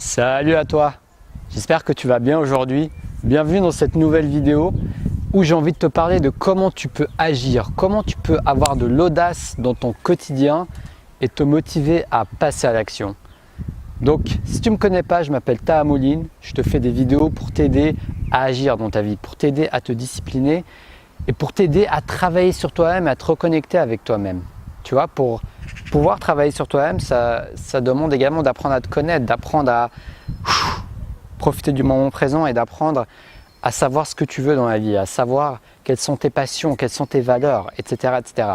Salut à toi, j'espère que tu vas bien aujourd'hui. Bienvenue dans cette nouvelle vidéo où j'ai envie de te parler de comment tu peux agir, comment tu peux avoir de l'audace dans ton quotidien et te motiver à passer à l'action. Donc si tu ne me connais pas, je m'appelle Taha Moline, je te fais des vidéos pour t'aider à agir dans ta vie, pour t'aider à te discipliner et pour t'aider à travailler sur toi-même, à te reconnecter avec toi-même. Tu vois, pour pouvoir travailler sur toi-même, ça demande également d'apprendre à te connaître, d'apprendre à profiter du moment présent et d'apprendre à savoir ce que tu veux dans la vie, à savoir quelles sont tes passions, quelles sont tes valeurs, etc. etc.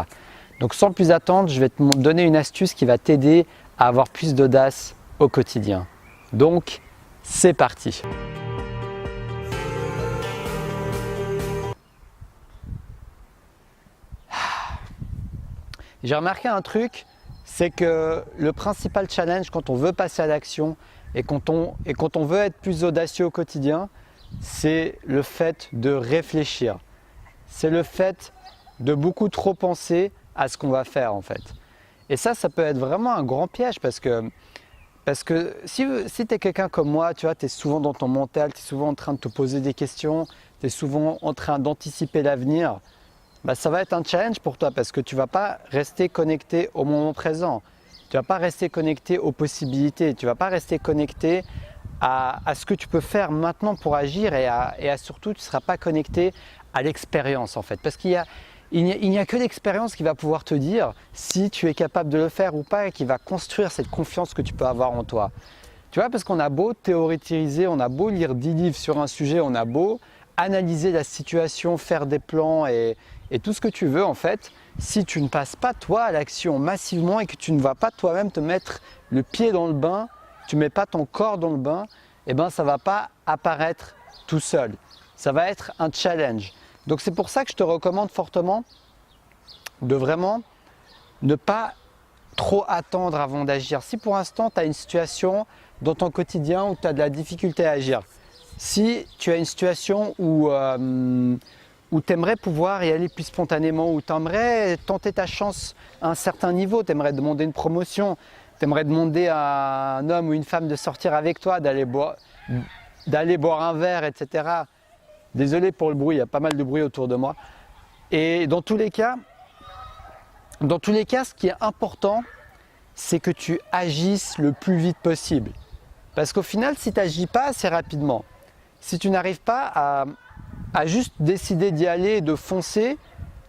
Donc sans plus attendre, je vais te donner une astuce qui va t'aider à avoir plus d'audace au quotidien. Donc, c'est parti! J'ai remarqué un truc, c'est que le principal challenge quand on veut passer à l'action et quand on veut être plus audacieux au quotidien, c'est le fait de réfléchir. C'est le fait de beaucoup trop penser à ce qu'on va faire en fait. Et ça peut être vraiment un grand piège parce que si tu es quelqu'un comme moi, tu vois, tu es souvent dans ton mental, tu es souvent en train de te poser des questions, tu es souvent en train d'anticiper l'avenir, ça va être un challenge pour toi parce que tu ne vas pas rester connecté au moment présent. Tu ne vas pas rester connecté aux possibilités. Tu ne vas pas rester connecté à ce que tu peux faire maintenant pour agir et surtout, tu ne seras pas connecté à l'expérience en fait. Parce qu'il n'y a que l'expérience qui va pouvoir te dire si tu es capable de le faire ou pas et qui va construire cette confiance que tu peux avoir en toi. Tu vois, parce qu'on a beau théoriser, on a beau lire 10 livres sur un sujet, on a beau analyser la situation, faire des plans et tout ce que tu veux en fait, si tu ne passes pas toi à l'action massivement et que tu ne vas pas toi-même te mettre le pied dans le bain, tu ne mets pas ton corps dans le bain, ça ne va pas apparaître tout seul. Ça va être un challenge. Donc c'est pour ça que je te recommande fortement de vraiment ne pas trop attendre avant d'agir. Si pour l'instant tu as une situation dans ton quotidien où tu as de la difficulté à agir, si tu as une situation où tu aimerais pouvoir y aller plus spontanément, où tu aimerais tenter ta chance à un certain niveau, tu aimerais demander une promotion, tu aimerais demander à un homme ou une femme de sortir avec toi, d'aller boire un verre, etc. Désolé pour le bruit, il y a pas mal de bruit autour de moi. Et dans tous les cas, ce qui est important, c'est que tu agisses le plus vite possible. Parce qu'au final, si tu n'agis pas assez rapidement, si tu n'arrives pas à juste décider d'y aller et de foncer,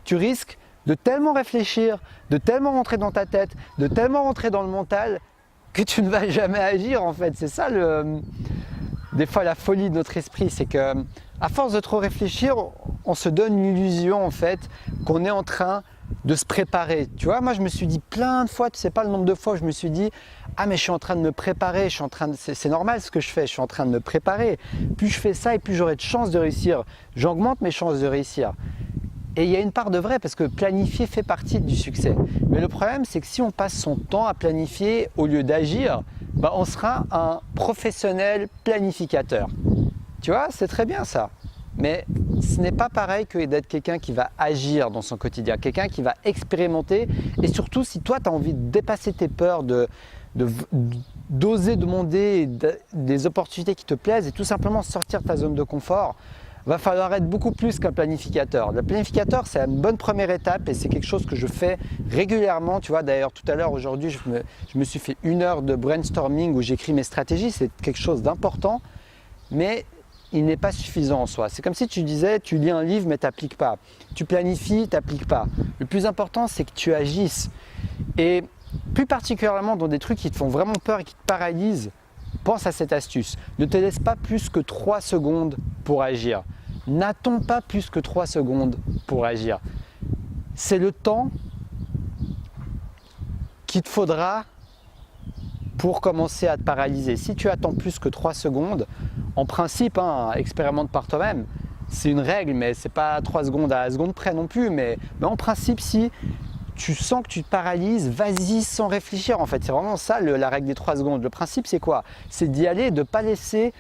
tu risques de tellement réfléchir, de tellement rentrer dans ta tête, de tellement rentrer dans le mental que tu ne vas jamais agir en fait. C'est ça des fois la folie de notre esprit, c'est que à force de trop réfléchir, on se donne l'illusion en fait qu'on est en train de se préparer. Tu vois, moi je me suis dit plein de fois, tu sais pas le nombre de fois où je me suis dit ah mais je suis en train de me préparer, c'est normal ce que je fais, je suis en train de me préparer. Plus je fais ça et plus j'aurai de chances de réussir. J'augmente mes chances de réussir. Et il y a une part de vrai parce que planifier fait partie du succès. Mais le problème c'est que si on passe son temps à planifier au lieu d'agir, on sera un professionnel planificateur. Tu vois, c'est très bien ça. Mais ce n'est pas pareil que d'être quelqu'un qui va agir dans son quotidien, quelqu'un qui va expérimenter. Et surtout, si toi, tu as envie de dépasser tes peurs, d'oser demander des opportunités qui te plaisent et tout simplement sortir de ta zone de confort, va falloir être beaucoup plus qu'un planificateur. Le planificateur, c'est une bonne première étape et c'est quelque chose que je fais régulièrement. Tu vois, d'ailleurs, tout à l'heure, aujourd'hui, je me suis fait 1 heure de brainstorming où j'écris mes stratégies. C'est quelque chose d'important, mais il n'est pas suffisant en soi. C'est comme si tu disais, tu lis un livre mais tu n'appliques pas. Tu planifies, tu n'appliques pas. Le plus important, c'est que tu agisses. Et plus particulièrement dans des trucs qui te font vraiment peur et qui te paralysent, pense à cette astuce. Ne te laisse pas plus que 3 secondes pour agir. N'attends pas plus que 3 secondes pour agir. C'est le temps qu'il te faudra pour commencer à te paralyser. Si tu attends plus que 3 secondes, en principe, expérimente par toi-même. C'est une règle, mais ce n'est pas 3 secondes à la seconde près non plus. Mais en principe, si tu sens que tu te paralyses, vas-y sans réfléchir. En fait, c'est vraiment ça la règle des 3 secondes. Le principe, c'est quoi? C'est d'y aller et de ne pas laisser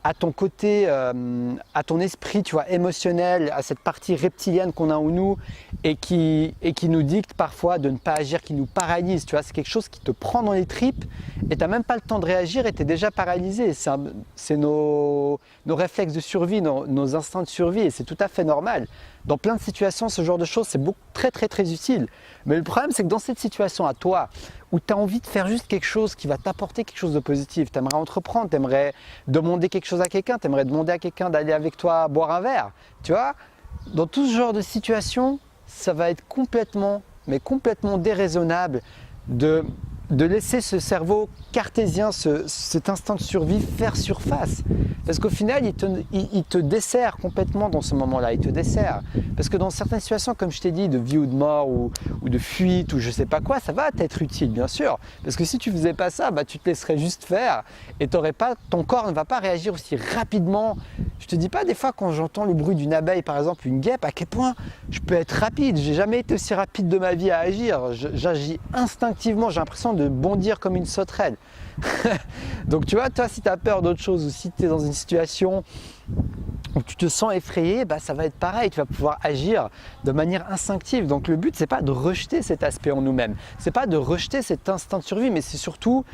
à ton côté, à ton esprit, tu vois, émotionnel, à cette partie reptilienne qu'on a en nous et qui nous dicte parfois de ne pas agir, qui nous paralyse. Tu vois, c'est quelque chose qui te prend dans les tripes et tu n'as même pas le temps de réagir et tu es déjà paralysé. C'est nos réflexes de survie, nos instincts de survie et c'est tout à fait normal. Dans plein de situations, ce genre de choses, c'est très utile. Mais le problème, c'est que dans cette situation à toi, où tu as envie de faire juste quelque chose qui va t'apporter quelque chose de positif, tu aimerais entreprendre, tu aimerais demander quelque chose à quelqu'un, tu aimerais demander à quelqu'un d'aller avec toi boire un verre, tu vois, dans tout ce genre de situation, ça va être complètement déraisonnable de laisser ce cerveau cartésien, cet instinct de survie faire surface. Parce qu'au final, il te dessert complètement dans ce moment-là, il te dessert. Parce que dans certaines situations, comme je t'ai dit, de vie ou de mort, ou de fuite, ou je sais pas quoi, ça va t'être utile, bien sûr. Parce que si tu faisais pas ça, bah, tu te laisserais juste faire et ton corps ne va pas réagir aussi rapidement. Je te dis pas des fois quand j'entends le bruit d'une abeille, par exemple, une guêpe, à quel point je peux être rapide. J'ai jamais été aussi rapide de ma vie à agir. J'agis instinctivement, j'ai l'impression de bondir comme une sauterelle. Donc tu vois, toi si tu as peur d'autre chose ou si tu es dans une situation où tu te sens effrayé, bah, ça va être pareil, tu vas pouvoir agir de manière instinctive. Donc le but c'est pas de rejeter cet aspect en nous-mêmes, c'est pas de rejeter cet instinct de survie, mais c'est surtout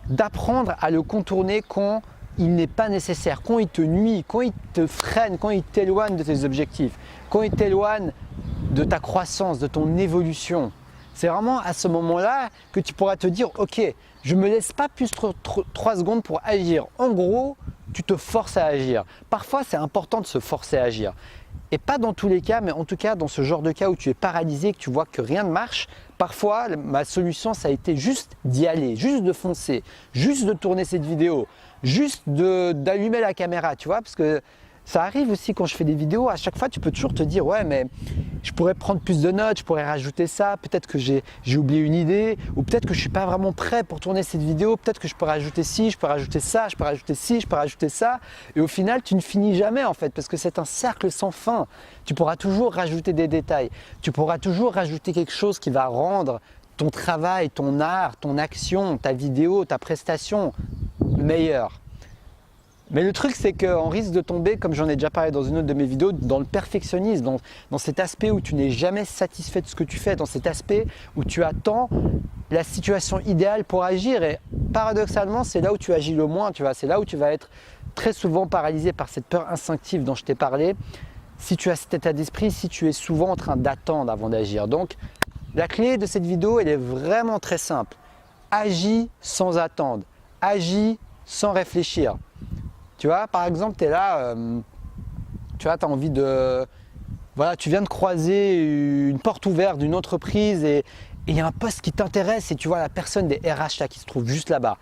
d'apprendre à le contourner quand il n'est pas nécessaire, quand il te nuit, quand il te freine, quand il t'éloigne de tes objectifs, quand il t'éloigne de ta croissance, de ton évolution. C'est vraiment à ce moment-là que tu pourras te dire « Ok, je ne me laisse pas plus 3 secondes pour agir ». En gros, tu te forces à agir. Parfois, c'est important de se forcer à agir. Et pas dans tous les cas, mais en tout cas dans ce genre de cas où tu es paralysé, que tu vois que rien ne marche, parfois ma solution ça a été juste d'y aller, juste de foncer, juste de tourner cette vidéo, juste d'allumer la caméra, tu vois, parce que ça arrive aussi quand je fais des vidéos, à chaque fois tu peux toujours te dire ouais mais je pourrais prendre plus de notes, je pourrais rajouter ça, peut-être que j'ai oublié une idée, ou peut-être que je ne suis pas vraiment prêt pour tourner cette vidéo, peut-être que je peux rajouter ci, je peux rajouter ça, je peux rajouter ci, je peux rajouter ça, et au final tu ne finis jamais en fait, parce que c'est un cercle sans fin. Tu pourras toujours rajouter des détails, tu pourras toujours rajouter quelque chose qui va rendre ton travail, ton art, ton action, ta vidéo, ta prestation meilleure. Mais le truc c'est qu'on risque de tomber, comme j'en ai déjà parlé dans une autre de mes vidéos, dans le perfectionnisme, dans cet aspect où tu n'es jamais satisfait de ce que tu fais, dans cet aspect où tu attends la situation idéale pour agir et paradoxalement c'est là où tu agis le moins, tu vois, c'est là où tu vas être très souvent paralysé par cette peur instinctive dont je t'ai parlé. Si tu as cet état d'esprit, si tu es souvent en train d'attendre avant d'agir. Donc la clé de cette vidéo elle est vraiment très simple. Agis sans attendre, agis sans réfléchir. Tu vois, par exemple, tu es là, tu vois, tu as envie de… Voilà, tu viens de croiser une porte ouverte d'une entreprise et il y a un poste qui t'intéresse et tu vois la personne des RH là qui se trouve juste là-bas.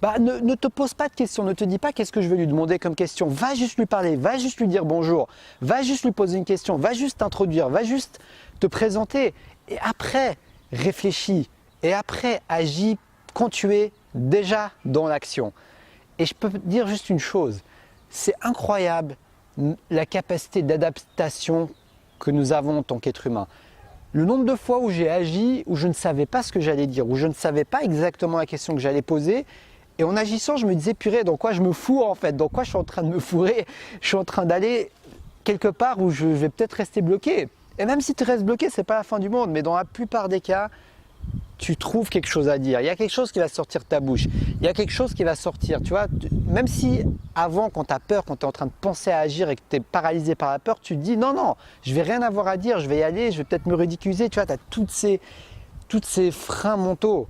Bah, ne te pose pas de questions, ne te dis pas qu'est-ce que je vais lui demander comme question. Va juste lui parler, va juste lui dire bonjour, va juste lui poser une question, va juste t'introduire, va juste te présenter. Et après, réfléchis et après, agis quand tu es déjà dans l'action. Et je peux te dire juste une chose, c'est incroyable la capacité d'adaptation que nous avons en tant qu'être humain. Le nombre de fois où j'ai agi, où je ne savais pas ce que j'allais dire, où je ne savais pas exactement la question que j'allais poser, et en agissant, je me disais, purée, dans quoi je me fourre en fait, dans quoi je suis en train de me fourrer, je suis en train d'aller quelque part où je vais peut-être rester bloqué. Et même si tu restes bloqué, ce n'est pas la fin du monde, mais dans la plupart des cas, tu trouves quelque chose à dire, il y a quelque chose qui va sortir de ta bouche, il y a quelque chose qui va sortir, tu vois, même si avant quand tu as peur, quand tu es en train de penser à agir et que tu es paralysé par la peur, tu te dis non, je vais rien avoir à dire, je vais y aller, je vais peut-être me ridiculiser, tu vois, tu as toutes ces freins mentaux,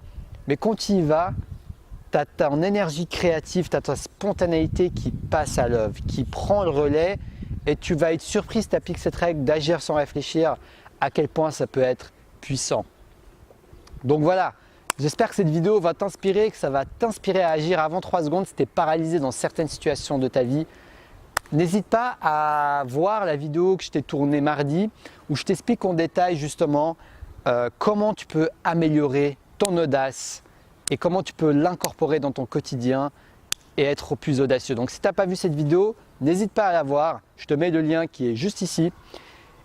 mais quand tu y vas, tu as ton énergie créative, tu as ta spontanéité qui passe à l'œuvre, qui prend le relais et tu vas être surpris si tu appliques cette règle d'agir sans réfléchir, à quel point ça peut être puissant. Donc voilà, j'espère que cette vidéo va t'inspirer, que ça va t'inspirer à agir avant 3 secondes si tu es paralysé dans certaines situations de ta vie. N'hésite pas à voir la vidéo que je t'ai tournée mardi où je t'explique en détail justement comment tu peux améliorer ton audace et comment tu peux l'incorporer dans ton quotidien et être plus audacieux. Donc si tu n'as pas vu cette vidéo, n'hésite pas à la voir, je te mets le lien qui est juste ici.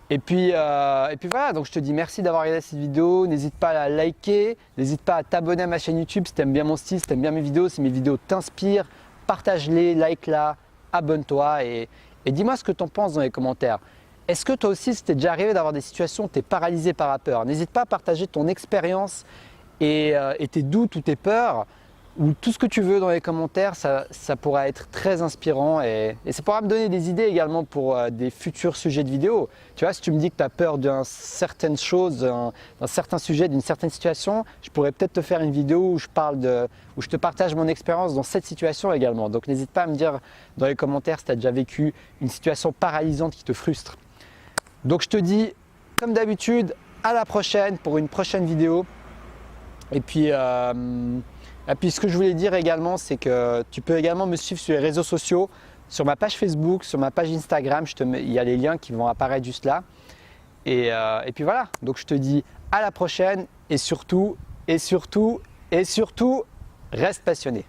Et puis voilà, donc je te dis merci d'avoir regardé cette vidéo, n'hésite pas à la liker, n'hésite pas à t'abonner à ma chaîne YouTube si tu aimes bien mon style, si tu aimes bien mes vidéos, si mes vidéos t'inspirent, partage-les, like-la abonne-toi et dis-moi ce que tu en penses dans les commentaires. Est-ce que toi aussi, c'était déjà arrivé d'avoir des situations où tu es paralysé par la peur? N'hésite pas à partager ton expérience et tes doutes ou tes peurs ou tout ce que tu veux dans les commentaires, ça pourra être très inspirant et ça pourra me donner des idées également pour des futurs sujets de vidéo. Tu vois, si tu me dis que tu as peur d'une certaine chose, d'un certain sujet, d'une certaine situation, je pourrais peut-être te faire une vidéo où je te partage mon expérience dans cette situation également. Donc n'hésite pas à me dire dans les commentaires si tu as déjà vécu une situation paralysante qui te frustre. Donc je te dis, comme d'habitude, à la prochaine pour une prochaine vidéo. Et puis ce que je voulais dire également, c'est que tu peux également me suivre sur les réseaux sociaux, sur ma page Facebook, sur ma page Instagram, il y a les liens qui vont apparaître juste là. Et puis voilà, donc je te dis à la prochaine et surtout, reste passionné.